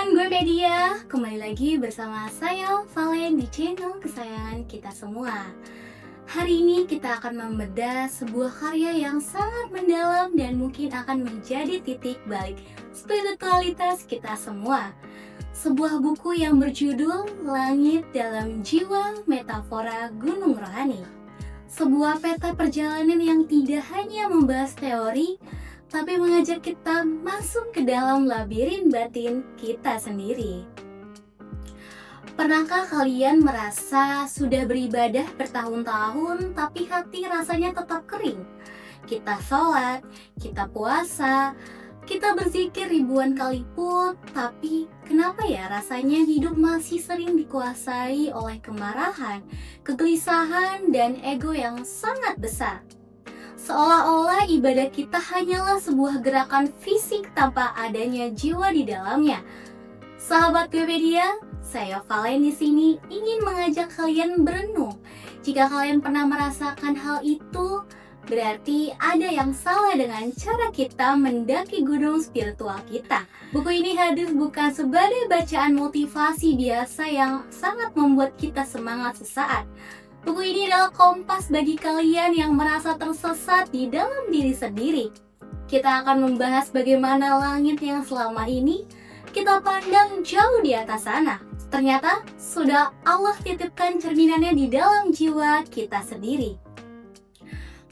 teman gue Media, kembali lagi bersama saya Valen di channel kesayangan kita semua. Hari ini kita akan membedah sebuah karya yang sangat mendalam dan mungkin akan menjadi titik balik spiritualitas kita semua. Sebuah buku yang berjudul Langit dalam Jiwa Metafora Gunung Rohani. Sebuah peta perjalanan yang tidak hanya membahas teori, tapi mengajak kita masuk ke dalam labirin batin kita sendiri. Pernahkah kalian merasa sudah beribadah bertahun-tahun tapi hati rasanya tetap kering? Kita sholat, kita puasa, kita berzikir ribuan kali pun, tapi kenapa ya rasanya hidup masih sering dikuasai oleh kemarahan, kegelisahan, dan ego yang sangat besar? Seolah-olah ibadah kita hanyalah sebuah gerakan fisik tanpa adanya jiwa di dalamnya. Sahabat Webedia, saya Valen di sini ingin mengajak kalian berenung. Jika kalian pernah merasakan hal itu, berarti ada yang salah dengan cara kita mendaki gunung spiritual kita. Buku ini hadir bukan sebagai bacaan motivasi biasa yang sangat membuat kita semangat sesaat. Buku ini adalah kompas bagi kalian yang merasa tersesat di dalam diri sendiri. Kita akan membahas bagaimana langit yang selama ini kita pandang jauh di atas sana, ternyata sudah Allah titipkan cerminannya di dalam jiwa kita sendiri.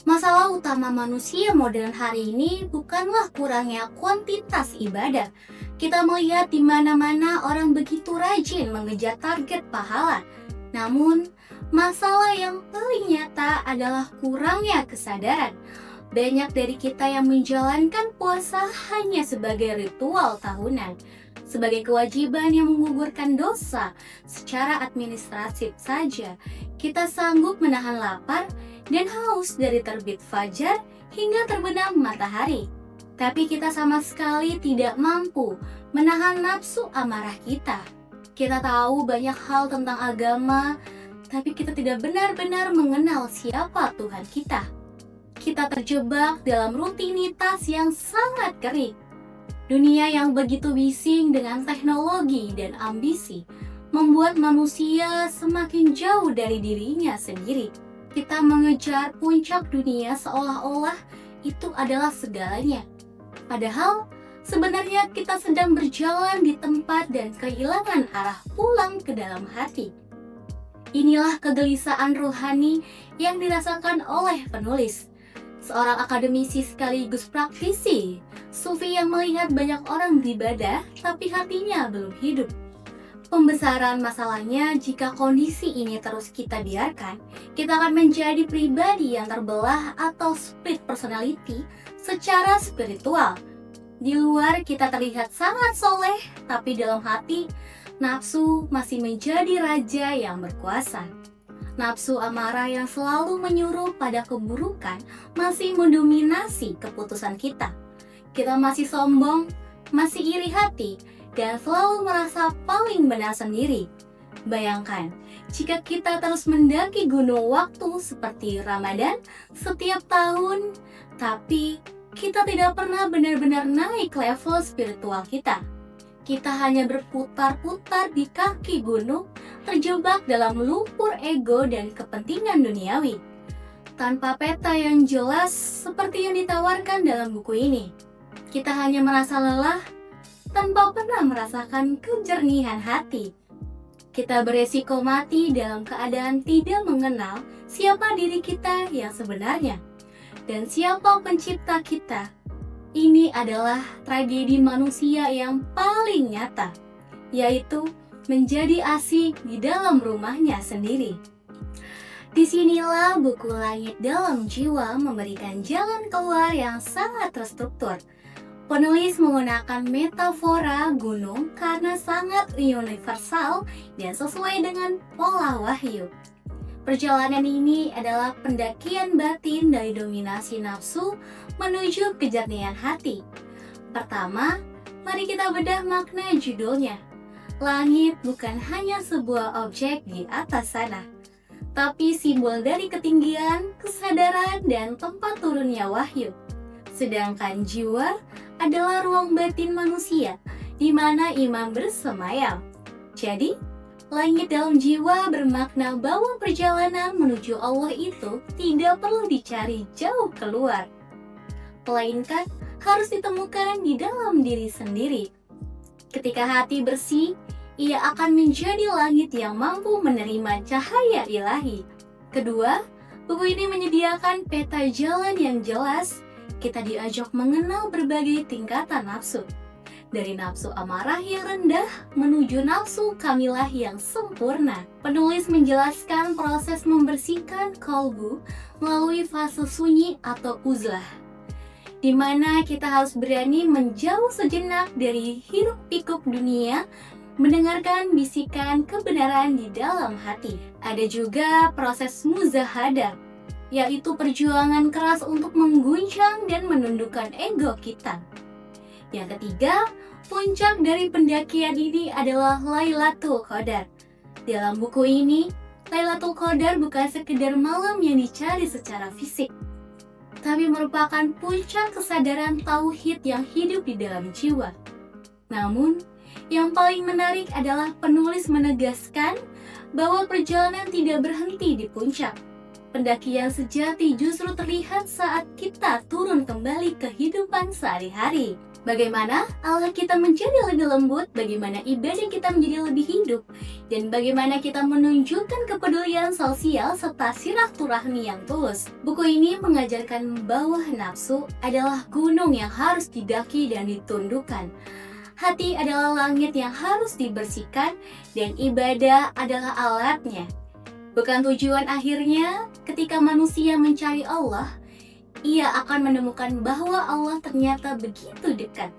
Masalah utama manusia modern hari ini bukanlah kurangnya kuantitas ibadah. Kita melihat di mana-mana orang begitu rajin mengejar target pahala. Namun, masalah yang paling nyata adalah kurangnya kesadaran. Banyak dari kita yang menjalankan puasa hanya sebagai ritual tahunan, sebagai kewajiban yang menggugurkan dosa secara administratif saja. Kita sanggup menahan lapar dan haus dari terbit fajar hingga terbenam matahari. Tapi kita sama sekali tidak mampu menahan nafsu amarah kita. Kita tahu banyak hal tentang agama, tapi kita tidak benar-benar mengenal siapa Tuhan kita. Kita terjebak dalam rutinitas yang sangat kering. Dunia yang begitu bising dengan teknologi dan ambisi membuat manusia semakin jauh dari dirinya sendiri. Kita mengejar puncak dunia seolah-olah itu adalah segalanya. Padahal sebenarnya kita sedang berjalan di tempat dan kehilangan arah pulang ke dalam hati. Inilah kegelisahan rohani yang dirasakan oleh penulis, seorang akademisi sekaligus praktisi, sufi yang melihat banyak orang beribadah tapi hatinya belum hidup. Pembesaran masalahnya, jika kondisi ini terus kita biarkan, kita akan menjadi pribadi yang terbelah atau split personality secara spiritual. Di luar kita terlihat sangat soleh, tapi dalam hati nafsu masih menjadi raja yang berkuasa. Nafsu amarah yang selalu menyuruh pada keburukan masih mendominasi keputusan kita. Kita masih sombong, masih iri hati, dan selalu merasa paling benar sendiri. Bayangkan, jika kita terus mendaki gunung waktu seperti Ramadan setiap tahun, tapi kita tidak pernah benar-benar naik level spiritual kita. Kita hanya berputar-putar di kaki gunung, terjebak dalam lumpur ego dan kepentingan duniawi, tanpa peta yang jelas seperti yang ditawarkan dalam buku ini. Kita hanya merasa lelah, tanpa pernah merasakan kejernihan hati. Kita beresiko mati dalam keadaan tidak mengenal siapa diri kita yang sebenarnya, dan siapa pencipta kita. Ini adalah tragedi manusia yang paling nyata, yaitu menjadi asing di dalam rumahnya sendiri. Disinilah buku Langit Dalam Jiwa memberikan jalan keluar yang sangat terstruktur. Penulis menggunakan metafora gunung karena sangat universal dan sesuai dengan pola wahyu. Perjalanan ini adalah pendakian batin dari dominasi nafsu menuju kejernihan hati. Pertama, mari kita bedah makna judulnya. Langit bukan hanya sebuah objek di atas sana, tapi simbol dari ketinggian, kesadaran, dan tempat turunnya wahyu. Sedangkan jiwa adalah ruang batin manusia di mana iman bersemayam. Jadi, langit dalam jiwa bermakna bahwa perjalanan menuju Allah itu tidak perlu dicari jauh keluar, melainkan harus ditemukan di dalam diri sendiri. Ketika hati bersih, ia akan menjadi langit yang mampu menerima cahaya ilahi. Kedua, buku ini menyediakan peta jalan yang jelas. Kita diajak mengenal berbagai tingkatan nafsu. Dari nafsu amarah yang rendah menuju nafsu kamilah yang sempurna. Penulis menjelaskan proses membersihkan kalbu melalui fase sunyi atau uzlah, di mana kita harus berani menjauh sejenak dari hiruk-pikuk dunia, mendengarkan bisikan kebenaran di dalam hati. Ada juga proses muzahadah, yaitu perjuangan keras untuk mengguncang dan menundukkan ego kita. Yang ketiga, puncak dari pendakian ini adalah Lailatul Qadar. Dalam buku ini, Lailatul Qadar bukan sekedar malam yang dicari secara fisik, tapi merupakan puncak kesadaran tauhid yang hidup di dalam jiwa. Namun, yang paling menarik adalah penulis menegaskan bahwa perjalanan tidak berhenti di puncak. Pendakian sejati justru terlihat saat kita turun kembali ke kehidupan sehari-hari. Bagaimana Allah kita menjadi lebih lembut, bagaimana ibadah kita menjadi lebih hidup, dan bagaimana kita menunjukkan kepedulian sosial serta silaturahmi yang tulus. Buku ini mengajarkan bahwa nafsu adalah gunung yang harus didaki dan ditundukkan. Hati adalah langit yang harus dibersihkan, dan ibadah adalah alatnya. Bukan tujuan akhirnya. Ketika manusia mencari Allah, ia akan menemukan bahwa Allah ternyata begitu dekat.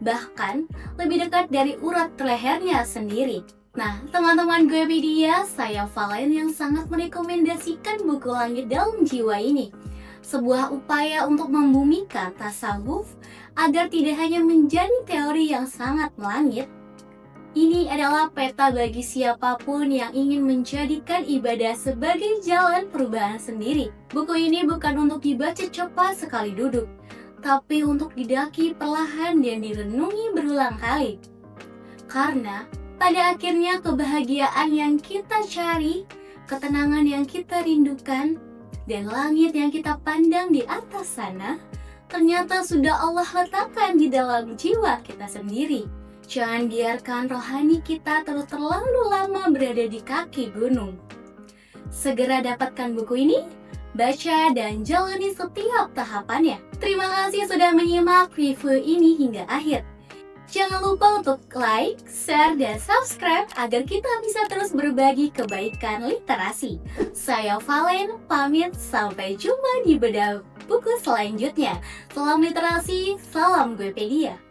Bahkan lebih dekat dari urat lehernya sendiri. Nah, teman-teman Goepedia, saya Valen yang sangat merekomendasikan buku Langit Dalam Jiwa ini. Sebuah upaya untuk membumikan tasawuf agar tidak hanya menjadi teori yang sangat melangit. Ini adalah peta bagi siapapun yang ingin menjadikan ibadah sebagai jalan perubahan sendiri. Buku ini bukan untuk dibaca cepat sekali duduk, tapi untuk didaki perlahan dan direnungi berulang kali. Karena pada akhirnya kebahagiaan yang kita cari, ketenangan yang kita rindukan, dan langit yang kita pandang di atas sana, ternyata sudah Allah letakkan di dalam jiwa kita sendiri. Jangan biarkan rohani kita terlalu lama berada di kaki gunung. Segera dapatkan buku ini, baca dan jalani setiap tahapannya. Terima kasih sudah menyimak review ini hingga akhir. Jangan lupa untuk like, share, dan subscribe agar kita bisa terus berbagi kebaikan literasi. Saya Valen, pamit, sampai jumpa di bedah buku selanjutnya. Salam literasi, salam Goepedia.